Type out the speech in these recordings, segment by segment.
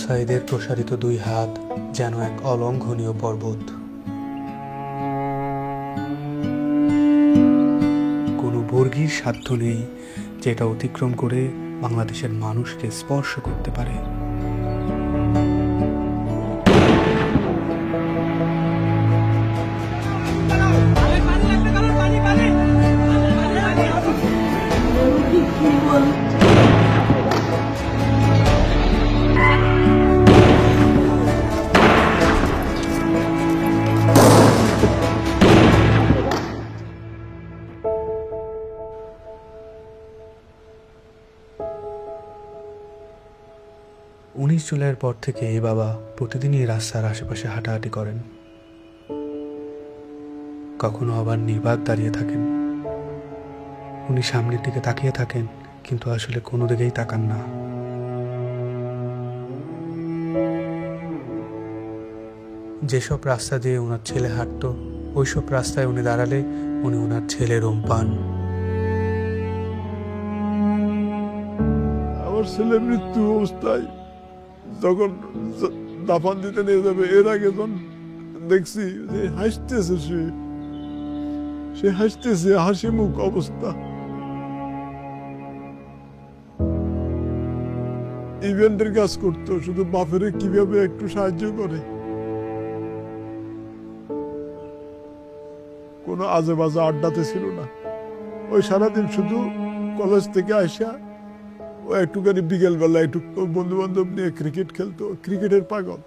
সাইদের প্রসারিত দুই হাত যেন এক অলঙ্ঘনীয় পর্বত। কোনো বর্গীর সাধ্য নেই যেটা অতিক্রম করে বাংলাদেশের মানুষকে স্পর্শ করতে পারে। জুলাইয়ের পর থেকে এই বাবা প্রতিদিনই রাস্তার আশেপাশে হাঁটাহাঁটি করেন। কখনো আবার নির্বাক দাঁড়িয়ে থাকেন। উনি সামনের দিকে তাকিয়ে থাকেন, কিন্তু আসলে কোনো দিকেই তাকান না। যেসব রাস্তা দিয়ে ওনার ছেলে হাঁটতো, ওইসব রাস্তায় উনি দাঁড়ালে উনি ওনার ছেলের রুম পান। আমার ছেলে মৃত্যু অবস্থায় যখন দাফন দিতে নিয়ে যাবে, এর আগে যখন দেখছি যে হাসতেছে, সে হাসতেছে, হাসি মুখ অবস্থা। ইভেন্টের কাজ করতো, শুধু বাপের কিভাবে একটু সাহায্য করে। কোনো আজে বাজে আড্ডাতে ছিল না। ওই সারাদিন শুধু কলেজ থেকে আসা ও একটুখানি বিকেলবেলা একটু বন্ধু বান্ধব নিয়ে ক্রিকেট খেলতো, ক্রিকেটের পাগল।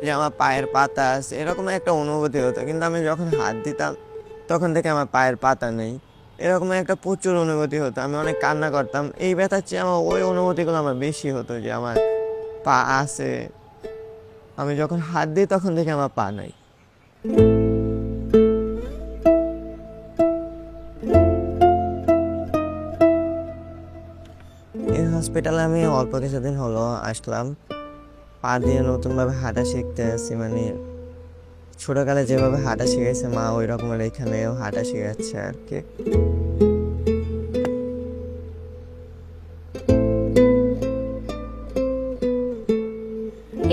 যে আমার পায়ের পাতা আছে এরকম একটা অনুভূতি হতো, কিন্তু আমি যখন হাত দিতাম তখন থেকে আমার পায়ের পাতা নেই, এরকম একটা প্রচুর অনুভূতি হতো। আমি অনেক কান্না করতাম। এই ব্যথার চেয়ে আমার ওই অনুভূতিগুলো আমার বেশি হতো, যে আমার পা আছে, আমি যখন হাত দিই তখন থেকে আমার পা নাই। এই হসপিটালে আমি অল্প কিছুদিন হলো আসলাম। পা দিয়ে নতুনভাবে হাঁটা শিখতে আছি, মানে ছোটকালে যেভাবে হাঁটা শিখেছে মা, ওই রকমের এখানেও হাঁটা শিখাচ্ছে আর কি।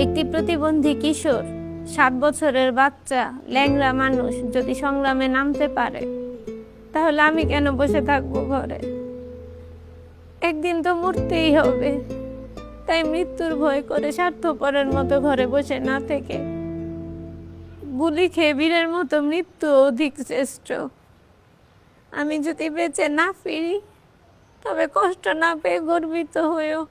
একটি প্রতিবন্ধী কিশোর, 7 বছরের বাচ্চা, ল্যাংড়া মানুষ যদি সংগ্রামে নামতে পারে, তাহলে আমি কেন বসে থাকবো ঘরে? একদিন তো মরতেই হবে, তাই মৃত্যুর ভয় করে স্বার্থপরের মতো ঘরে বসে না থেকে গুলি খেয়ে বীরের মতো মৃত্যু অধিক শ্রেষ্ঠ। আমি যদি বেঁচে না ফিরি, তবে কষ্ট না পেয়ে গর্বিত হয়েও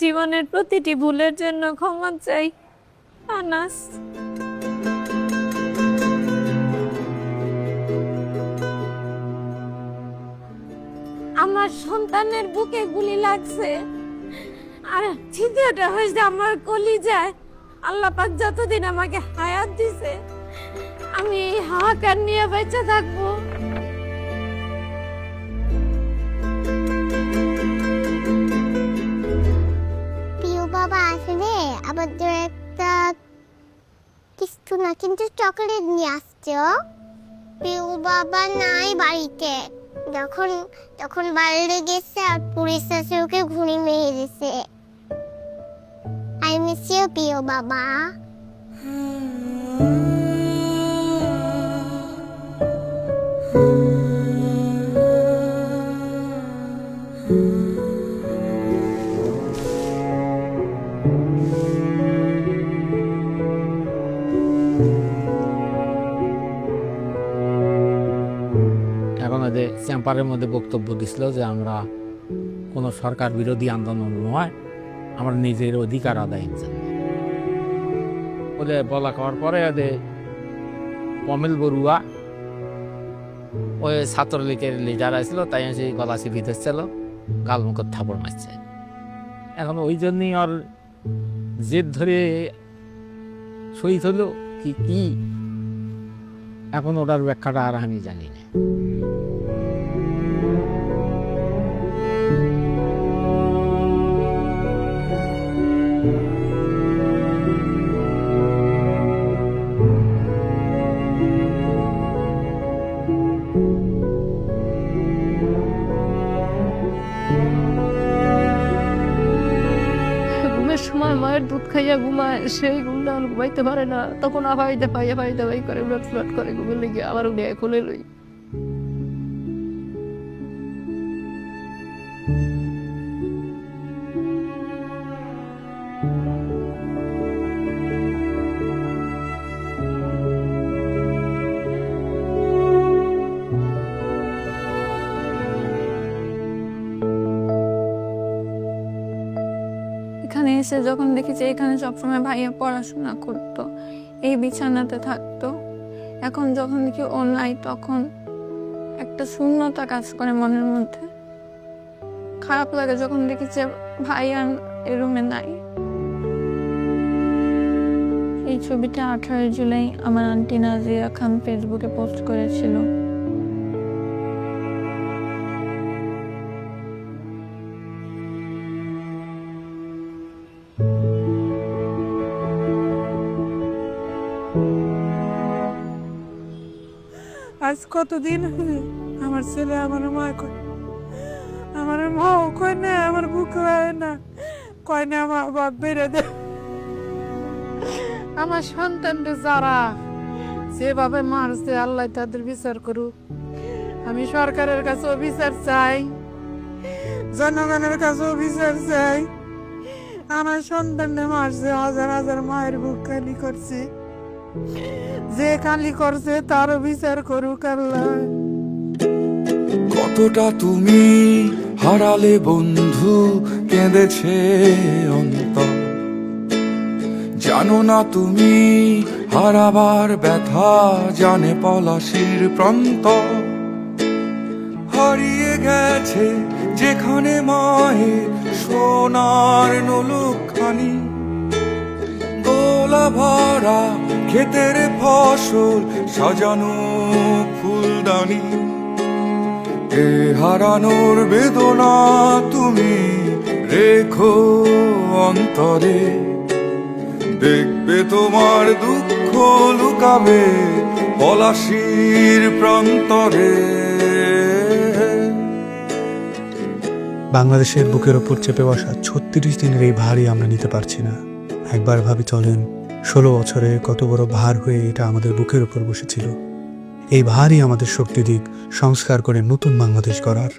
জীবনের প্রতিটি ভুলের জন্য ক্ষমা চাই। আনাস। আমার সন্তানের বুকে গুলি লাগছে, আর ছিদ্রটা হয়েছে আমার কলিজায়। আল্লাহ পাক যতদিন আমাকে হায়াত দিছে, আমি এই হাহাকার নিয়ে বেঁচে থাকবো। বাবা আসলে আমাদের একটা কিছু না, কিন্তু চকলেট নিয়ে আসছো। পিউ বাবা নাই বাড়িতে। যখন বাইরে গেছে আর পুলিশ এসে ওকে ঘুড়ি মেরে দিছে। আই মিস ইউ পিউ বাবা। চেম্বারের মধ্যে বক্তব্য দিছিল যে আমরা কোনো সরকার বিরোধী আন্দোলন নয়, আমরা নিজের অধিকার আদায়ের জন্য বলে বলা করার পরে কমিল বড়ুয়া ওই ছাত্রলীগের লিডার আসছিল, তাই সেই গলা চিপি ধরছিল, গালমুখের থাপড় মারছে। এখন ওই জন্যই ওর জেদ ধরে শহীদ হলো কি এখন ওটার ব্যাখ্যাটা আর আমি জানি না। ঘুমের সময় মায়ের দুধ খাইয়া ঘুমায়, সেই ঘুমটা আর ঘুমাইতে পারে না, তখন আবাইতে পাইয়া পাইতে পাই করে উলট ফুলট করে ঘুমের লেগে আবার উঠে খুলে লই। এখানে এসে যখন দেখি যে এখানে সবসময় ভাইয়া পড়াশোনা করতো, এই বিছানাতে থাকতো, এখন যখন দেখি ও নাই তখন একটা শূন্যতা কাজ করে মনের মধ্যে। খারাপ লাগে যখন দেখি যে ভাইয়া এই রুমে নাই। এই ছবিটা 18 জুলাই আমার আন্টি নাজিয়া খান ফেসবুকে পোস্ট করেছিল। আজ কতদিন আমার ছেলে আমার মা কয়, আমার মাও কয় না, আমার বুক হয় না, কয় না আমার বাপ বেড়ে দে। আমার সন্তানরা যারা যেভাবে মারছে আল্লাহ তাদের বিচার করুক। আমি সরকারের কাছেও বিচার চাই, জনগণের কাছেও বিচার চাই। আমার সন্তানরা মারছে, হাজার হাজার মায়ের বুক খালি করছে, যে খালি করছে তারও বিচার করুক আল্লাহ। কতটা তুমি হারালে বন্ধু, কেঁদেছে অন্তর। জানো না তুমি হারাবার ব্যথা, জানে পলাশির প্রান্ত। হারিয়ে গেছে যেখানে মায়ের সোনার নলুকখানি, গোলা ভরা ক্ষেতের ফসল, সাজানো ফুলদানি। এ হারানোর বেদনা তুমি রেখো অন্তরে, দেখবে তোমার দুঃখ লুকাবে পলাশির প্রান্তরে। বাংলাদেশের বুকের ওপর চেপে বসা 36 দিনের এই ভারই আমরা নিতে পারছি না। একবার ভাবি চলেন, 16 বছরে কত বড় ভার হয়ে এটা আমাদের বুকের উপর বসেছিল। এই ভারই আমাদের শক্তি দিক সংস্কার করে নতুন বাংলাদেশ গড়ার।